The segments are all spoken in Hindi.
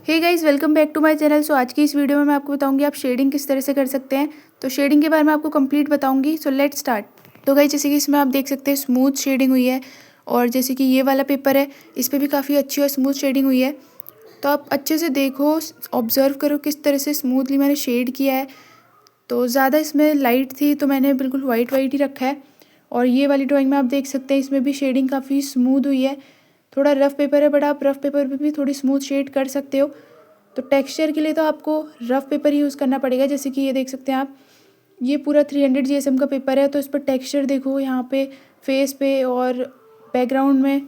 Hey guys, welcome back to my channel. So आज की इस वीडियो में मैं आपको बताऊंगी आप शेडिंग किस तरह से कर सकते हैं। तो शेडिंग के बारे में आपको कंप्लीट बताऊंगी। So let's start. तो गाइस, जैसे कि इसमें आप देख सकते हैं स्मूथ शेडिंग हुई है, और जैसे कि ये वाला पेपर है इस पर भी काफ़ी अच्छी और स्मूथ शेडिंग हुई है। तो आप अच्छे से देखो, ऑब्जर्व करो किस तरह से स्मूथली मैंने शेड किया है। तो ज़्यादा इसमें लाइट थी तो मैंने बिल्कुल वाइट वाइट ही रखा है। और ये वाली ड्राइंग में आप देख सकते हैं इसमें भी शेडिंग काफ़ी स्मूथ हुई है। थोड़ा रफ़ पेपर है बट आप रफ़ पेपर पे भी थोड़ी स्मूथ शेड कर सकते हो। तो टेक्सचर के लिए तो आपको रफ़ पेपर ही यूज़ करना पड़ेगा। जैसे कि ये देख सकते हैं आप, ये पूरा 300 GSM का पेपर है। तो इस पर टेक्सचर देखो, यहाँ पे फेस पे और बैकग्राउंड में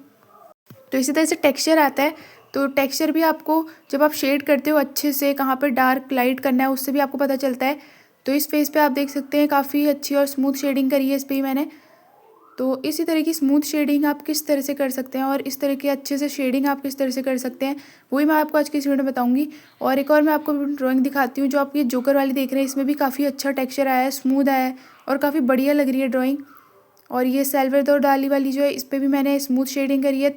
तो इसी तरह से टेक्सचर आता है। तो टेक्सचर भी आपको जब आप शेड करते हो अच्छे से, कहाँ पे डार्क लाइट करना है उससे भी आपको पता चलता है। तो इस फेस पे आप देख सकते हैं काफ़ी अच्छी और स्मूथ शेडिंग करी है इस पर ही मैंने। तो इसी तरह की स्मूथ शेडिंग आप किस तरह से कर सकते हैं और इस तरह के अच्छे से शेडिंग आप किस तरह से कर सकते हैं, वही मैं आपको आज की इस वीडियो में बताऊंगी। और एक और मैं आपको ड्राइंग दिखाती हूँ जो आप ये जोकर वाली देख रहे हैं, इसमें भी काफ़ी अच्छा टेक्सचर आया है, स्मूथ आया है और काफ़ी बढ़िया लग रही है ड्राइंग। और ये सैल्वाडोर डाली वाली जो है इस पर भी मैंने स्मूथ शेडिंग करी है।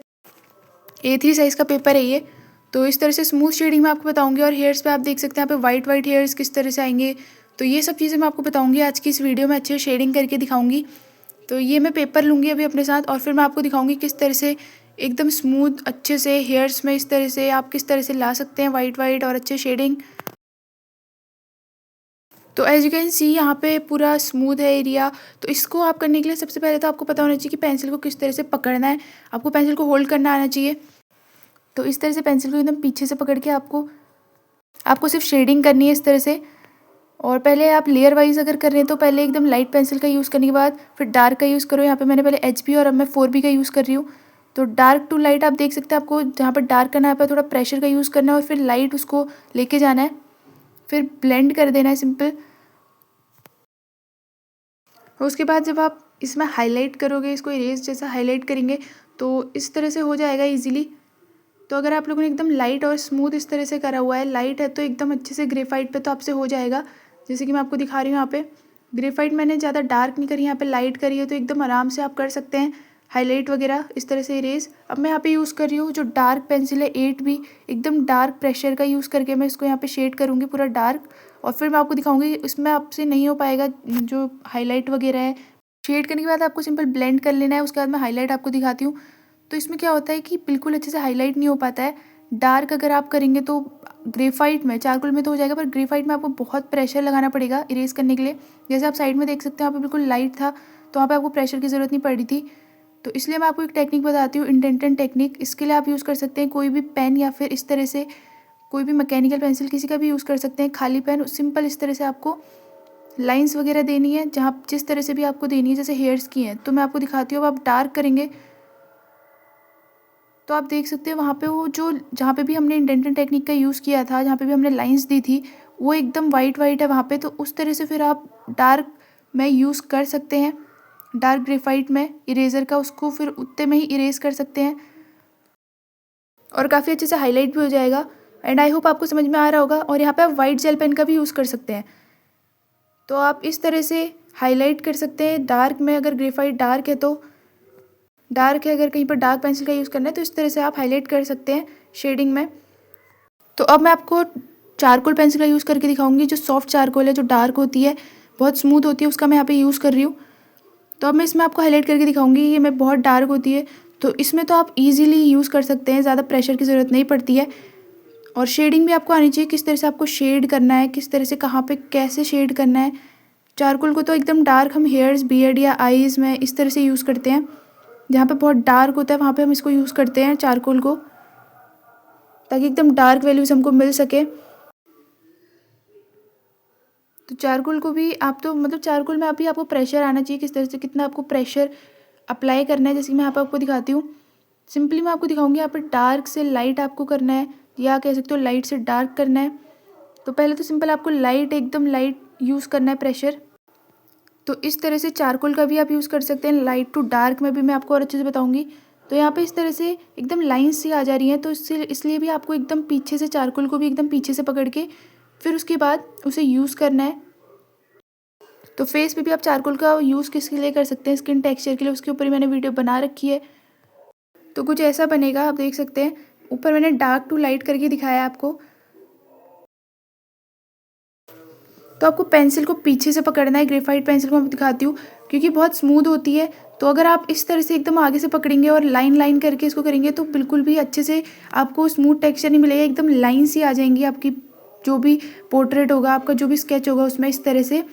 A3 साइज़ का पेपर है ये। तो इस तरह से स्मूथ शेडिंग मैं आपको बताऊंगी। और हेयर्स पे आप देख सकते हैं यहाँ पे वाइट वाइट हेयर्स किस तरह से आएंगे। तो ये सब चीज़ें मैं आपको बताऊंगी आज की इस वीडियो में, अच्छे शेडिंग करके दिखाऊंगी। तो ये मैं पेपर लूँगी अभी अपने साथ और फिर मैं आपको दिखाऊंगी किस तरह से एकदम स्मूथ अच्छे से हेयर्स में इस तरह से आप किस तरह से ला सकते हैं वाइट वाइट और अच्छे शेडिंग। तो एज यू कैन सी यहाँ पे पूरा स्मूथ है एरिया। तो इसको आप करने के लिए सबसे पहले तो आपको पता होना चाहिए कि पेंसिल को किस तरह से पकड़ना है। आपको पेंसिल को होल्ड करना आना चाहिए। तो इस तरह से पेंसिल को एकदम पीछे से पकड़ के आपको आपको सिर्फ शेडिंग करनी है इस तरह से। और पहले आप लेयर वाइज अगर कर रहे हैं तो पहले एकदम लाइट पेंसिल का यूज़ करने के बाद फिर डार्क का यूज़ करो। यहाँ पे मैंने पहले HB और अब मैं 4B का यूज़ कर रही हूँ। तो डार्क टू लाइट आप देख सकते हैं, आपको जहाँ पर डार्क करना है थोड़ा प्रेशर का यूज़ करना है और फिर लाइट उसको लेके जाना है, फिर ब्लेंड कर देना है सिंपल। और उसके बाद जब आप इसमें हाईलाइट करोगे, इसको इरेज जैसा हाईलाइट करेंगे तो इस तरह से हो जाएगा ईजिली। तो अगर आप लोगों ने एकदम लाइट और स्मूथ इस तरह से करा हुआ है, लाइट है तो एकदम अच्छे से ग्रेफाइट पे तो आपसे हो जाएगा। जैसे कि मैं आपको दिखा रही हूँ यहाँ पे ग्रेफाइट मैंने ज़्यादा डार्क नहीं करी, यहाँ पे लाइट करी है। तो एकदम आराम से आप कर सकते हैं हाईलाइट वगैरह इस तरह से इरेज। अब मैं यहाँ पे यूज़ कर रही हूँ जो डार्क पेंसिल है 8B, एकदम डार्क प्रेशर का यूज़ करके मैं इसको यहाँ पे शेड करूँगी पूरा डार्क। और फिर मैं आपको दिखाऊँगी इसमें आपसे नहीं हो पाएगा जो हाईलाइट वगैरह है। शेड करने के बाद आपको सिंपल ब्लेंड कर लेना है। उसके बाद मैं हाईलाइट आपको दिखाती हूँ। तो इसमें क्या होता है कि बिल्कुल अच्छे से हाईलाइट नहीं हो पाता है। डार्क अगर आप करेंगे तो ग्रेफाइट में, चारकोल में तो हो जाएगा, पर ग्रेफाइट में आपको बहुत प्रेशर लगाना पड़ेगा इरेज करने के लिए। जैसे आप साइड में देख सकते हैं वहाँ पे बिल्कुल लाइट था तो वहाँ पे आपको प्रेशर की ज़रूरत नहीं पड़ रही थी। तो इसलिए मैं आपको एक टेक्निक बताती हूँ, इंडेंटेड टेक्निक। इसके लिए आप यूज़ कर सकते हैं कोई भी पेन या फिर इस तरह से कोई भी मैकेनिकल पेंसिल किसी का भी यूज़ कर सकते हैं। खाली पेन सिंपल इस तरह से आपको लाइंस वगैरह देनी है जहाँ जिस तरह से भी आपको देनी है, जैसे हेयर्स की हैं। तो मैं आपको दिखाती हूँ। अब आप डार्क करेंगे तो आप देख सकते हैं वहाँ पे वो जो जहाँ पे भी हमने इंडेंटेड टेक्निक का यूज़ किया था, जहाँ पे भी हमने लाइंस दी थी, वो एकदम वाइट वाइट है वहाँ पे। तो उस तरह से फिर आप डार्क में यूज़ कर सकते हैं, डार्क ग्रेफाइट में इरेज़र का उसको फिर उतने में ही इरेज कर सकते हैं और काफ़ी अच्छे से हाईलाइट भी हो जाएगा। एंड आई होप आपको समझ में आ रहा होगा। और यहाँ पे आप वाइट जेल पेन का भी यूज़ कर सकते हैं। तो आप इस तरह से हाईलाइट कर सकते हैं डार्क में। अगर ग्रेफाइट डार्क है तो डार्क है, अगर कहीं पर डार्क पेंसिल का यूज़ करना है तो इस तरह से आप हाईलाइट कर सकते हैं शेडिंग में। तो अब मैं आपको चारकोल पेंसिल का यूज़ करके दिखाऊंगी। जो सॉफ्ट चारकोल है, जो डार्क होती है, बहुत स्मूथ होती है, उसका मैं यहाँ पे यूज़ कर रही हूँ। तो अब मैं इसमें आपको हाईलाइट करके दिखाऊंगी। ये मैं बहुत डार्क होती है तो इसमें तो आप इजीली यूज़ कर सकते हैं, ज़्यादा प्रेशर की ज़रूरत नहीं पड़ती है। और शेडिंग भी आपको आनी चाहिए, किस तरह से आपको शेड करना है, किस तरह से कहाँ पे कैसे शेड करना है। चारकोल को तो एकदम डार्क हम हेयर्स, बियर्ड या आईज़ में इस तरह से यूज़ करते हैं। जहाँ पे बहुत डार्क होता है वहाँ पे हम इसको यूज़ करते हैं चारकोल को, ताकि एकदम डार्क वैल्यूज हमको मिल सके। तो चारकोल को भी आप तो मतलब चारकोल में अभी आपको प्रेशर आना चाहिए, किस तरह से कितना आपको प्रेशर अप्लाई करना है। जैसे कि मैं यहाँ पर आपको दिखाती हूँ। सिंपली मैं आपको दिखाऊंगी यहाँ पर डार्क से लाइट आपको करना है, या कह सकते हो लाइट से डार्क करना है। तो पहले तो सिंपल आपको लाइट, एकदम लाइट यूज़ करना है प्रेशर। तो इस तरह से चारकोल का भी आप यूज़ कर सकते हैं। लाइट टू डार्क में भी मैं आपको और अच्छे से बताऊंगी। तो यहाँ पे इस तरह से एकदम लाइन्स सी आ जा रही हैं, तो इसलिए भी आपको एकदम पीछे से चारकोल को भी एकदम पीछे से पकड़ के फिर उसके बाद उसे यूज़ करना है। तो फेस पे भी आप चारकोल का यूज़ किसके लिए कर सकते हैं, स्किन टेक्सचर के लिए, उसके ऊपर ही मैंने वीडियो बना रखी है। तो कुछ ऐसा बनेगा, आप देख सकते हैं। ऊपर मैंने डार्क टू लाइट करके दिखाया है आपको। तो आपको पेंसिल को पीछे से पकड़ना है। ग्रेफाइट पेंसिल को मैं दिखाती हूँ क्योंकि बहुत स्मूथ होती है, तो अगर आप इस तरह से एकदम आगे से पकड़ेंगे और लाइन लाइन करके इसको करेंगे तो बिल्कुल भी अच्छे से आपको स्मूथ टेक्सचर नहीं मिलेगा। एकदम लाइन सी आ जाएंगी आपकी जो भी पोर्ट्रेट होगा, आपका जो भी स्केच होगा उसमें इस तरह से।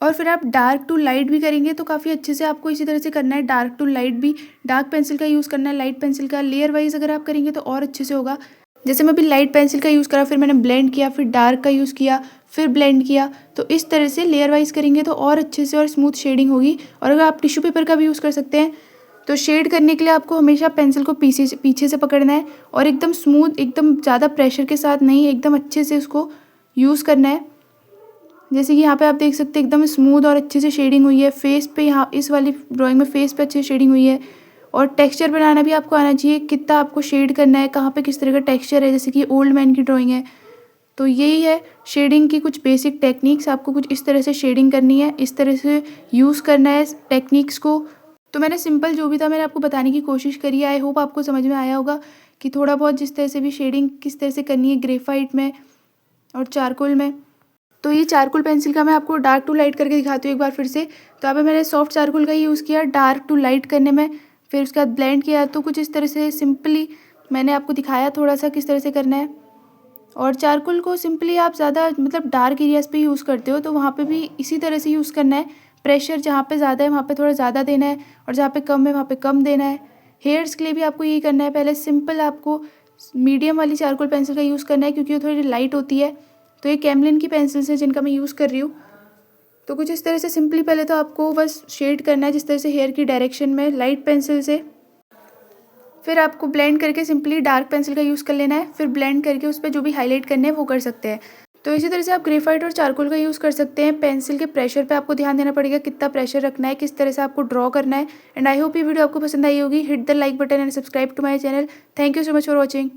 और फिर आप डार्क टू लाइट भी करेंगे तो काफ़ी अच्छे से आपको इसी तरह से करना है। डार्क टू लाइट भी डार्क पेंसिल का यूज़ करना है, लाइट पेंसिल का। लेयर वाइज अगर आप करेंगे तो और अच्छे से होगा। जैसे मैं अभी लाइट पेंसिल का यूज़ करा, फिर मैंने ब्लेंड किया, फिर डार्क का यूज़ किया, फिर ब्लेंड किया, तो इस तरह से लेयर वाइज करेंगे तो और अच्छे से और स्मूथ शेडिंग होगी। और अगर आप टिश्यू पेपर का भी यूज़ कर सकते हैं। तो शेड करने के लिए आपको हमेशा पेंसिल को पीछे से पकड़ना है और एकदम स्मूथ, एकदम ज़्यादा प्रेशर के साथ नहीं, एकदम अच्छे से उसको यूज़ करना है। जैसे कि यहाँ पे आप देख सकते हैं एकदम स्मूथ और अच्छे से शेडिंग हुई है। फेस पे, यहाँ इस वाली ड्राइंग में फेस पे अच्छी शेडिंग हुई है। और टेक्सचर बनाना भी आपको आना चाहिए, कितना आपको शेड करना है, कहाँ पे किस तरह का टेक्सचर है। जैसे कि ओल्ड मैन की ड्राइंग है, तो यही है शेडिंग की कुछ बेसिक टेक्निक्स। आपको कुछ इस तरह से शेडिंग करनी है, इस तरह से यूज़ करना है टेक्निक्स को। तो मैंने सिंपल जो भी था मैंने आपको बताने की कोशिश करी है। आई होप आपको समझ में आया होगा कि थोड़ा बहुत जिस तरह से भी शेडिंग किस तरह से करनी है ग्रेफाइट में और चारकोल में। तो ये चारकोल पेंसिल का मैं आपको डार्क टू लाइट करके दिखाती हूँ एक बार फिर से। तो यहाँ पे मैंने सॉफ्ट चारकोल का यूज़ किया डार्क टू लाइट करने में, फिर उसके बाद ब्लेंड किया। तो कुछ इस तरह से सिंपली मैंने आपको दिखाया थोड़ा सा किस तरह से करना है। और चारकोल को सिंपली आप ज़्यादा मतलब डार्क एरियाज़ पे यूज़ करते हो तो वहाँ पे भी इसी तरह से यूज़ करना है। प्रेशर जहाँ पे ज़्यादा है वहाँ पे थोड़ा ज़्यादा देना है और जहाँ पे कम है वहाँ पे कम देना है। हेयर्स के लिए भी आपको यही करना है। पहले सिंपल आपको मीडियम वाली चारकोल पेंसिल का यूज़ करना है क्योंकि वो थोड़ी लाइट होती है। तो ये कैमलिन की पेंसिल्स हैं जिनका मैं यूज़ कर रही हूँ। तो कुछ इस तरह से सिंपली पहले तो आपको बस शेड करना है जिस तरह से हेयर की डायरेक्शन में लाइट पेंसिल से। फिर आपको ब्लेंड करके सिंपली डार्क पेंसिल का यूज़ कर लेना है। फिर ब्लेंड करके उस पर जो भी हाईलाइट करने हैं वो कर सकते हैं। तो इसी तरह से आप ग्रेफाइट और चारकोल का यूज़ कर सकते हैं। पेंसिल के प्रेशर पे आपको ध्यान देना पड़ेगा, कितना प्रेशर रखना है, किस तरह से आपको ड्रॉ करना है। एंड आई होप ये वीडियो आपको पसंद आई होगी। Hit the like button and subscribe to my channel. Thank you so much for watching.